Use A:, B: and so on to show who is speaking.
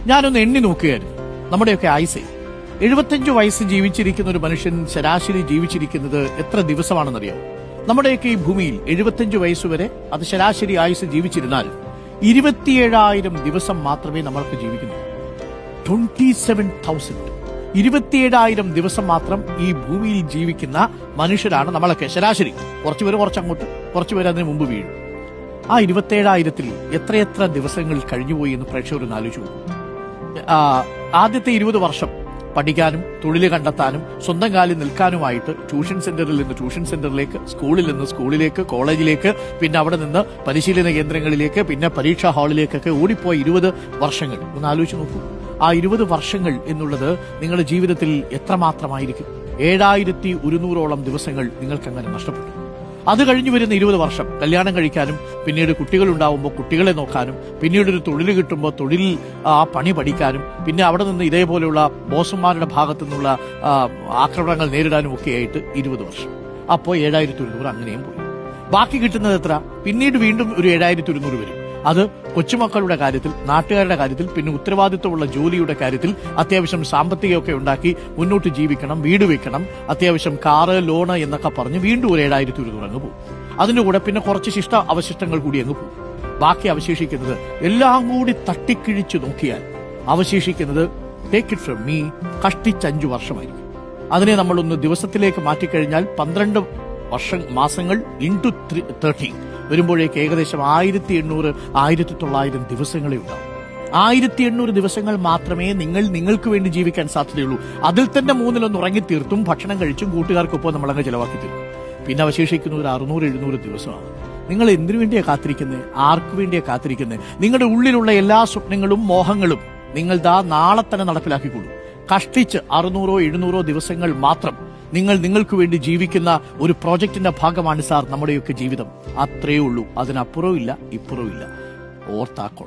A: ഞാനൊന്ന് എണ്ണി നോക്കുകയായിരുന്നു. നമ്മുടെയൊക്കെ ആയുസ് 75 വയസ്സ് ജീവിച്ചിരിക്കുന്ന ഒരു മനുഷ്യൻ ശരാശരി ജീവിച്ചിരിക്കുന്നത് എത്ര ദിവസമാണെന്നറിയാമോ? നമ്മുടെയൊക്കെ ഈ ഭൂമിയിൽ 75 വയസ്സുവരെ അത് ശരാശരി ആയുസ് ജീവിച്ചിരുന്നാൽ 27,000 ദിവസം മാത്രമേ നമ്മൾക്ക് ജീവിക്കുന്നു. 27,000 27,000 ദിവസം മാത്രം ഈ ഭൂമിയിൽ ജീവിക്കുന്ന മനുഷ്യരാണ് നമ്മളൊക്കെ ശരാശരി. കുറച്ചുപേര് കുറച്ചങ്ങോട്ട്, കുറച്ചുപേര് അതിന് മുമ്പ് വീഴും. ആ 27,000-ൽ എത്രയെത്ര ദിവസങ്ങൾ കഴിഞ്ഞുപോയി എന്ന് പ്രേക്ഷകർ ഒന്ന് ആലോചിച്ചു നോക്കും. ആദ്യത്തെ 20 വർഷം പഠിക്കാനും തൊഴിൽ കണ്ടെത്താനും സ്വന്തം കാലിൽ നിൽക്കാനുമായിട്ട് ട്യൂഷൻ സെന്ററിൽ നിന്ന് ട്യൂഷൻ സെന്ററിലേക്ക്, സ്കൂളിൽ നിന്ന് സ്കൂളിലേക്ക്, കോളേജിലേക്ക്, പിന്നെ അവിടെ നിന്ന് പരിശീലന കേന്ദ്രങ്ങളിലേക്ക്, പിന്നെ പരീക്ഷാ ഹാളിലേക്കൊക്കെ ഓടിപ്പോയ 20 വർഷങ്ങൾ ഒന്ന് ആലോചിച്ച് നോക്കൂ. ആ 20 വർഷങ്ങൾ എന്നുള്ളത് നിങ്ങളുടെ ജീവിതത്തിൽ എത്രമാത്രമായിരിക്കും? 7,100 ദിവസങ്ങൾ നിങ്ങൾക്ക് അങ്ങനെ നഷ്ടപ്പെട്ടു. അത് കഴിഞ്ഞു വരുന്ന 20 വർഷം കല്യാണം കഴിക്കാനും, പിന്നീട് കുട്ടികൾ ഉണ്ടാവുമ്പോൾ കുട്ടികളെ നോക്കാനും, പിന്നീട് ഒരു തൊഴിൽ കിട്ടുമ്പോൾ തൊഴിലിൽ ആ പണി പഠിക്കാനും, പിന്നെ അവിടെ നിന്ന് ഇതേപോലെയുള്ള ബോസന്മാരുടെ ഭാഗത്തു നിന്നുള്ള ആക്രമണങ്ങൾ നേരിടാനും ഒക്കെയായിട്ട് 20 വർഷം. അപ്പോൾ 7,100 അങ്ങനെയും പോയി. ബാക്കി കിട്ടുന്നത് എത്ര? പിന്നീട് വീണ്ടും ഒരു 7,100 വരും. അത് കൊച്ചുമക്കളുടെ കാര്യത്തിൽ, നാട്ടുകാരുടെ കാര്യത്തിൽ, പിന്നെ ഉത്തരവാദിത്വമുള്ള ജോലിയുടെ കാര്യത്തിൽ അത്യാവശ്യം സാമ്പത്തികമൊക്കെ ഉണ്ടാക്കി മുന്നോട്ട് ജീവിക്കണം, വീട് വെക്കണം, അത്യാവശ്യം കാറ്, ലോണ് എന്നൊക്കെ പറഞ്ഞ് വീണ്ടും ഒരു 7,100 അങ്ങ് പോകും. അതിന്റെ കൂടെ പിന്നെ കുറച്ച് ശിഷ്ട അവശിഷ്ടങ്ങൾ കൂടി അങ്ങ് പോകും. ബാക്കി അവശേഷിക്കുന്നത് എല്ലാം കൂടി തട്ടിക്കിഴിച്ചു നോക്കിയാൽ അവശേഷിക്കുന്നത് ടേക്ക് ഇറ്റ് ഫ്രം മീ കഷ്ടിച്ച് 5 വർഷമായിരിക്കും. അതിനെ നമ്മളൊന്ന് ദിവസത്തിലേക്ക് മാറ്റിക്കഴിഞ്ഞാൽ 12 മാസങ്ങൾ ഇൻടു 30 വരുമ്പോഴേക്ക് ഏകദേശം 1,800 1,900 ദിവസങ്ങളെ ഉണ്ടാവും. 1,800 ദിവസങ്ങൾ മാത്രമേ നിങ്ങൾക്ക് വേണ്ടി ജീവിക്കാൻ സാധ്യതയുള്ളൂ. അതിൽ തന്നെ 1/3 ഉറങ്ങിത്തീർത്തും ഭക്ഷണം കഴിച്ചും കൂട്ടുകാർക്കൊപ്പം നമ്മളങ്ങ് ചെലവാക്കി തീർക്കും. പിന്നെ അവശേഷിക്കുന്ന ഒരു 600-700 ദിവസമാണ്. നിങ്ങൾ എന്തിനു വേണ്ടിയാ കാത്തിരിക്കുന്നത്? ആർക്കു വേണ്ടിയാ കാത്തിരിക്കുന്നത്? നിങ്ങളുടെ ഉള്ളിലുള്ള എല്ലാ സ്വപ്നങ്ങളും മോഹങ്ങളും നിങ്ങൾ നാളെ തന്നെ നടപ്പിലാക്കിക്കൊള്ളൂ. കഷ്ടിച്ച് 600-700 ദിവസങ്ങൾ മാത്രം നിങ്ങൾക്ക് വേണ്ടി ജീവിക്കുന്ന ഒരു പ്രോജക്റ്റിന്റെ ഭാഗമാണ് സാർ നമ്മുടെയൊക്കെ ജീവിതം. അത്രയേ ഉള്ളൂ. അതിനപ്പുറവും ഇല്ല, ഇപ്പുറവും ഇല്ല. ഓർത്താക്കോളൂ.